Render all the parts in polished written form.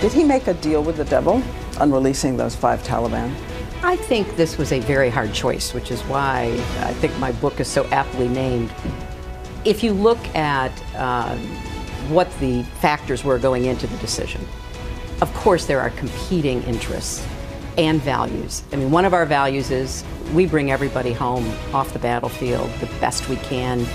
Did he make a deal with the devil on releasing those 5 Taliban? I think this was a very hard choice, which is why I think my book is so aptly named. If you look at what the factors were going into the decision, of course there are competing interests and values. I mean, one of our values is we bring everybody home off the battlefield the best we can.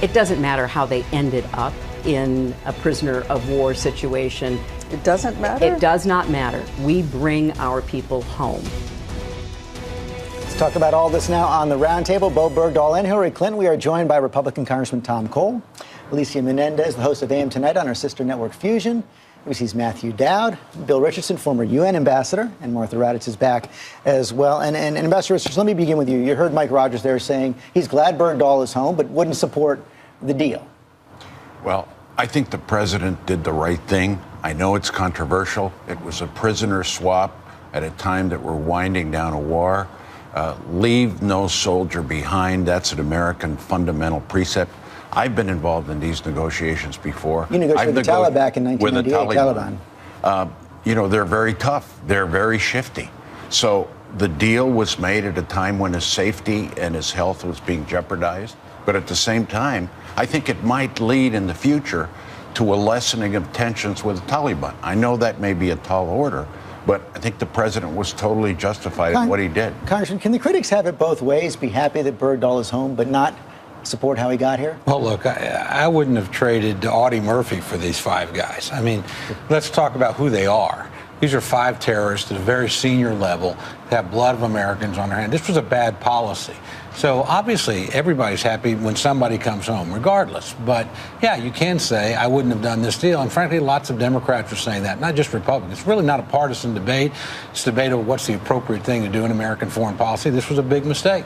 It doesn't matter how they ended up in a prisoner of war situation. It doesn't matter? It does not matter. We bring our people home. Let's talk about all this now on the Roundtable. Bo Bergdahl and Hillary Clinton. We are joined by Republican Congressman Tom Cole, Alicia Menendez, the host of AM Tonight on our sister network Fusion. ABC's Matthew Dowd, Bill Richardson, former UN ambassador, and Martha Raddatz is back as well. And Ambassador Richardson, let me begin with you. You heard Mike Rogers there saying he's glad Bergdahl is home, but wouldn't support the deal. Well, I think the president did the right thing. I know it's controversial. It was a prisoner swap at a time that we're winding down a war. Leave no soldier behind. That's an American fundamental precept. I've been involved in these negotiations before. You negotiated with the Taliban back in 1998, Taliban. They're very tough. They're very shifty. So the deal was made at a time when his safety and his health was being jeopardized. But at the same time, I think it might lead in the future to a lessening of tensions with the Taliban. I know that may be a tall order, but I think the president was totally justified in what he did. Congressman, can the critics have it both ways, be happy that Bergdahl is home, but not support how he got here? Well, look, I wouldn't have traded Audie Murphy for these 5 guys. I mean, let's talk about who they are. These are 5 terrorists at a very senior level that have blood of Americans on their hands. This was a bad policy. So obviously everybody's happy when somebody comes home, regardless. But yeah, you can say I wouldn't have done this deal. And frankly, lots of Democrats are saying that, not just Republicans. It's really not a partisan debate. It's a debate of what's the appropriate thing to do in American foreign policy. This was a big mistake.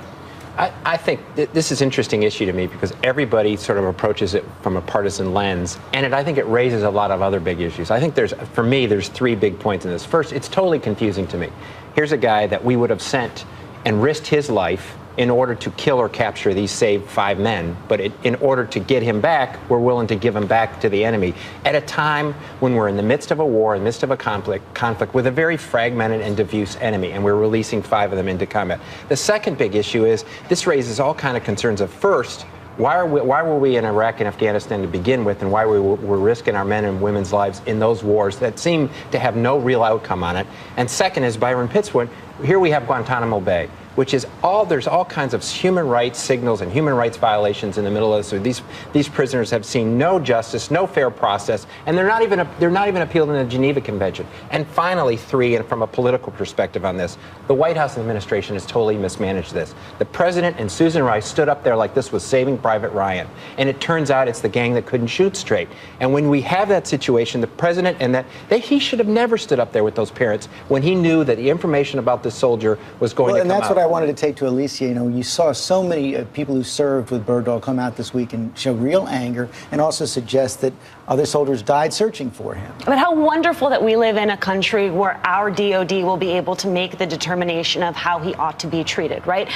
I think this is an interesting issue to me because everybody sort of approaches it from a partisan lens, and I think it raises a lot of other big issues. I think for me, there's 3 big points in this. First, it's totally confusing to me. Here's a guy that we would have sent and risked his life in order to kill or capture these saved 5 men. But in order to get him back, we're willing to give him back to the enemy at a time when we're in the midst of a war, in the midst of a conflict with a very fragmented and diffuse enemy, and we're releasing 5 of them into combat. The second big issue is this raises all kind of concerns of, first, why were we in Iraq and Afghanistan to begin with, and why we're risking our men and women's lives in those wars that seem to have no real outcome on it? And second, as Byron Pitts went, here we have Guantanamo Bay, which is there's all kinds of human rights signals and human rights violations in the middle of this. So these prisoners have seen no justice, no fair process, and they're not even appealed in the Geneva Convention. And finally, 3, and from a political perspective on this, the White House administration has totally mismanaged this. The president and Susan Rice stood up there like this was Saving Private Ryan, and it turns out it's the gang that couldn't shoot straight. And when we have that situation, the president he should have never stood up there with those parents when he knew that the information about this soldier was going to come out. And that's what I wanted to take to Alicia. You saw so many people who served with Bergdahl come out this week and show real anger and also suggest that other soldiers died searching for him. But how wonderful that we live in a country where our DOD will be able to make the determination of how he ought to be treated, right?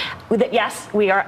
Yes, we're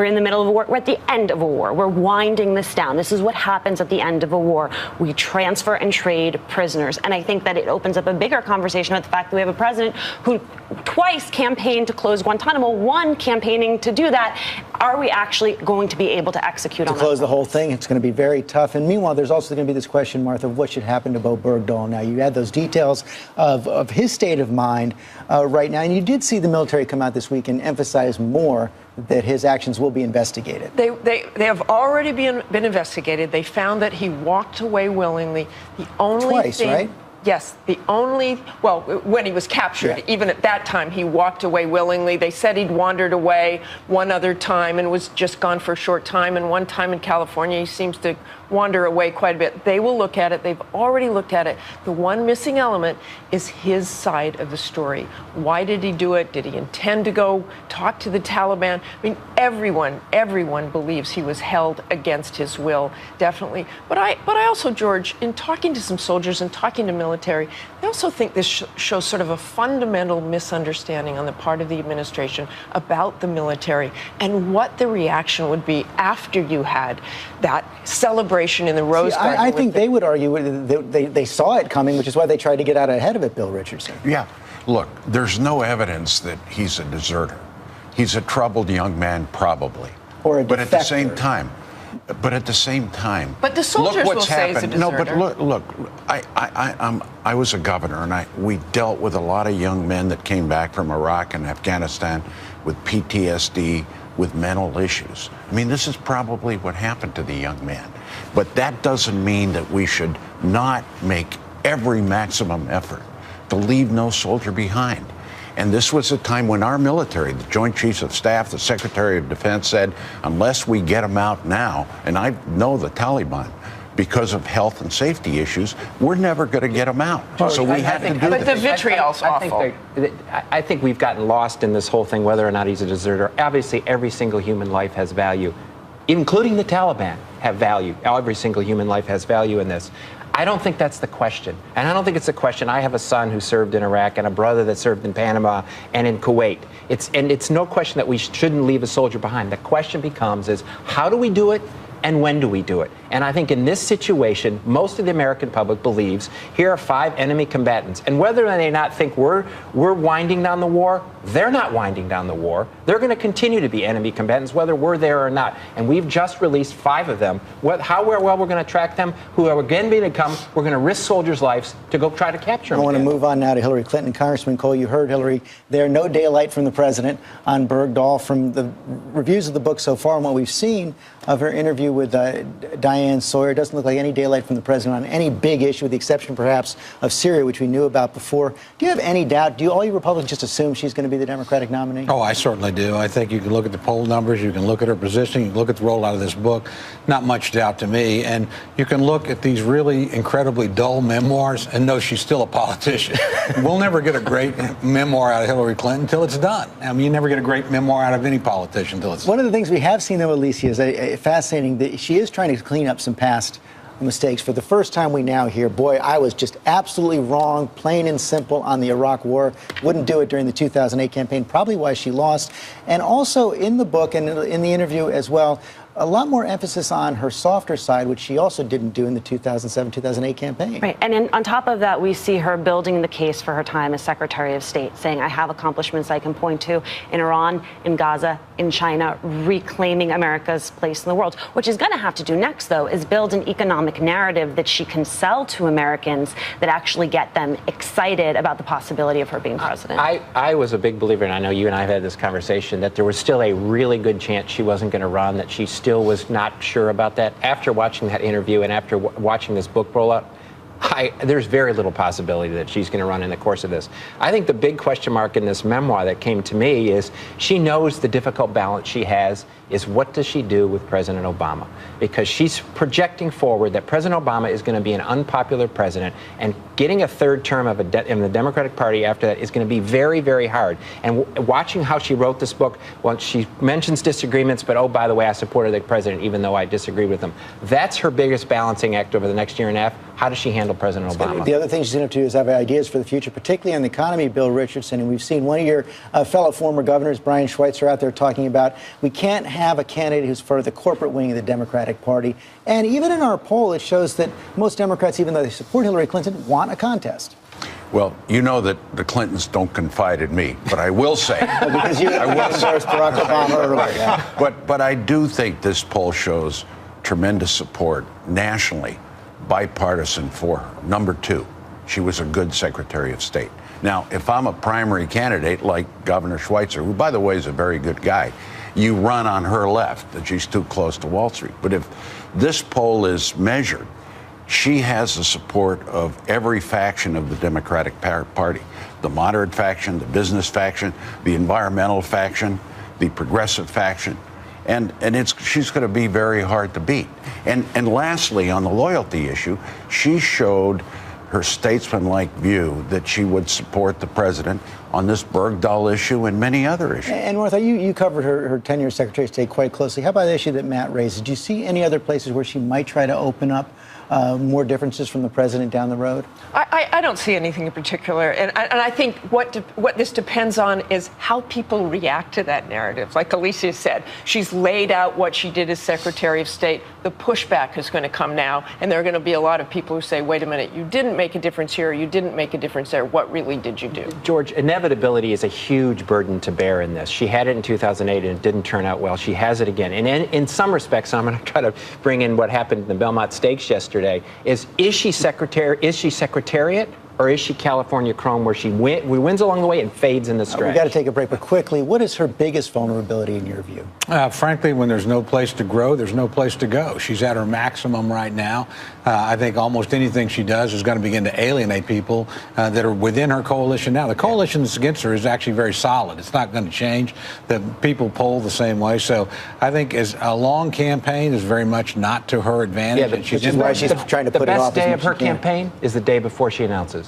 in the middle of a war. We're at the end of a war. We're winding this down. This is what happens at the end of a war. We transfer and trade prisoners. And I think that it opens up a bigger conversation with the fact that we have a president who twice campaigned to close Guantanamo, one campaigning to do that. Are we actually going to be able to execute on that? To close the whole thing, it's going to be very tough. And meanwhile, there's also going to be this question, Martha, of what should happen to Bo Bergdahl. Now, you had those details of his state of mind right now. And you did see the military come out this week and emphasize more that his actions will be investigated. They have already been investigated. They found that he walked away willingly. The only Twice, thing, right? Yes, when he was captured, even at that time, he walked away willingly. They said he'd wandered away one other time and was just gone for a short time. And one time in California, he seems to wander away quite a bit. They will look at it. They've already looked at it. The one missing element is his side of the story. Why did he do it? Did he intend to go talk to the Taliban? I mean, everyone believes he was held against his will, definitely. But I also, George, in talking to some soldiers and talking to military military. I also think this shows sort of a fundamental misunderstanding on the part of the administration about the military and what the reaction would be after you had that celebration in the Rose Garden. I think they would argue they saw it coming, which is why they tried to get out ahead of it, Bill Richardson. Yeah. Look, there's no evidence that he's a deserter. He's a troubled young man, probably. Or a defector. But at the same time, But the soldiers look will what's say he's a happened. No, deserter. but look. I was a governor, and we dealt with a lot of young men that came back from Iraq and Afghanistan with PTSD, with mental issues. I mean, this is probably what happened to the young man. But that doesn't mean that we should not make every maximum effort to leave no soldier behind. And this was a time when our military, the Joint Chiefs of Staff, the Secretary of Defense said, unless we get them out now, and I know the Taliban, because of health and safety issues, we're never going to get them out. So we had to do But the this. vitriol's awful. I think we've gotten lost in this whole thing, whether or not he's a deserter. Obviously, every single human life has value, including the Taliban have value. Every single human life has value in this. I don't think that's the question. And I don't think it's a question. I have a son who served in Iraq and a brother that served in Panama and in Kuwait. It's no question that we shouldn't leave a soldier behind. The question becomes is how do we do it and when do we do it? And I think in this situation, most of the American public believes here are 5 enemy combatants. And whether they not think we're winding down the war, they're not winding down the war. They're going to continue to be enemy combatants, whether we're there or not. And we've just released 5 of them. How well we're going to track them, who are again being to come, we're going to risk soldiers' lives to go try to capture them. I want to again. move on now to Hillary Clinton. Congressman Cole, you heard Hillary there. No daylight from the president on Bergdahl. From the reviews of the book so far and what we've seen of her interview with Diane Sawyer, it doesn't look like any daylight from the president on any big issue, with the exception perhaps of Syria, which we knew about before. Do you have any doubt? Do all you Republicans just assume she's going to be the Democratic nominee? Oh, I certainly do. I think you can look at the poll numbers, you can look at her position, you can look at the rollout of this book. Not much doubt to me. And you can look at these really incredibly dull memoirs and know she's still a politician. We'll never get a great memoir out of Hillary Clinton until it's done. I mean, you never get a great memoir out of any politician until it's done. One of the things we have seen, though, Alicia, is fascinating that she is trying to clean up some past mistakes. For the first time, we now hear, boy, I was just absolutely wrong, plain and simple, on the Iraq war. Wouldn't do it during the 2008 campaign, probably why she lost. And also in the book and in the interview as well, a lot more emphasis on her softer side, which she also didn't do in the 2007-2008 campaign. Right, and on top of that, we see her building the case for her time as Secretary of State, saying, I have accomplishments I can point to in Iran, in Gaza, in China, reclaiming America's place in the world. What she's going to have to do next, though, is build an economic narrative that she can sell to Americans that actually get them excited about the possibility of her being president. I was a big believer, and I know you and I have had this conversation, that there was still a really good chance she wasn't going to run, that she still was not sure about that. After watching that interview and after watching this book roll out, there's very little possibility that she's going to run in the course of this. I think the big question mark in this memoir that came to me is she knows the difficult balance she has is what does she do with President Obama? Because she's projecting forward that President Obama is going to be an unpopular president, and getting a third term of in the Democratic Party after that is going to be very, very hard. And watching how she wrote this book, well, she mentions disagreements, but oh, by the way, I supported the president even though I disagreed with him. That's her biggest balancing act over the next year and a half. How does she handle President Obama? The other thing she's going to have to do is have ideas for the future, particularly on the economy, Bill Richardson. And we've seen one of your fellow former governors, Brian Schweitzer, out there talking about we can't have a candidate who's for the corporate wing of the Democratic Party. And even in our poll, it shows that most Democrats, even though they support Hillary Clinton, want a contest. Well, you know that the Clintons don't confide in me, but I will say. Because you endorsed Barack Obama earlier. Yeah. But I do think this poll shows tremendous support nationally, bipartisan for her. Number 2, she was a good Secretary of State. Now, if I'm a primary candidate like Governor Schweitzer, who, by the way, is a very good guy, you run on her left, that she's too close to Wall Street. But if this poll is measured, she has the support of every faction of the Democratic Party, the moderate faction, the business faction, the environmental faction, the progressive faction. And she's going to be very hard to beat. And lastly, on the loyalty issue, she showed her statesmanlike view that she would support the president on this Bergdahl issue and many other issues. And Martha, you covered her tenure as Secretary of State quite closely. How about the issue that Matt raised? Did you see any other places where she might try to open up more differences from the president down the road? I don't see anything in particular, and I think what this depends on is how people react to that narrative. Like Alicia said, she's laid out what she did as Secretary of State. The pushback is going to come now, and there are going to be a lot of people who say, wait a minute, you didn't make a difference here, you didn't make a difference there. What really did you do? George, inevitability is a huge burden to bear in this. She had it in 2008 and it didn't turn out well. She has it again. And in some respects, I'm going to try to bring in what happened in the Belmont Stakes yesterday, is she Secretariat? Or is she California Chrome, where she wins along the way and fades in the stretch? We've got to take a break, but quickly, what is her biggest vulnerability in your view? Frankly, when there's no place to grow, there's no place to go. She's at her maximum right now. I think almost anything she does is going to begin to alienate people that are within her coalition now. The coalition that's against her is actually very solid. It's not going to change. The people poll the same way. So I think as a long campaign is very much not to her advantage. Yeah, which is why she's trying to put it off. The best day of her campaign is the day before she announces.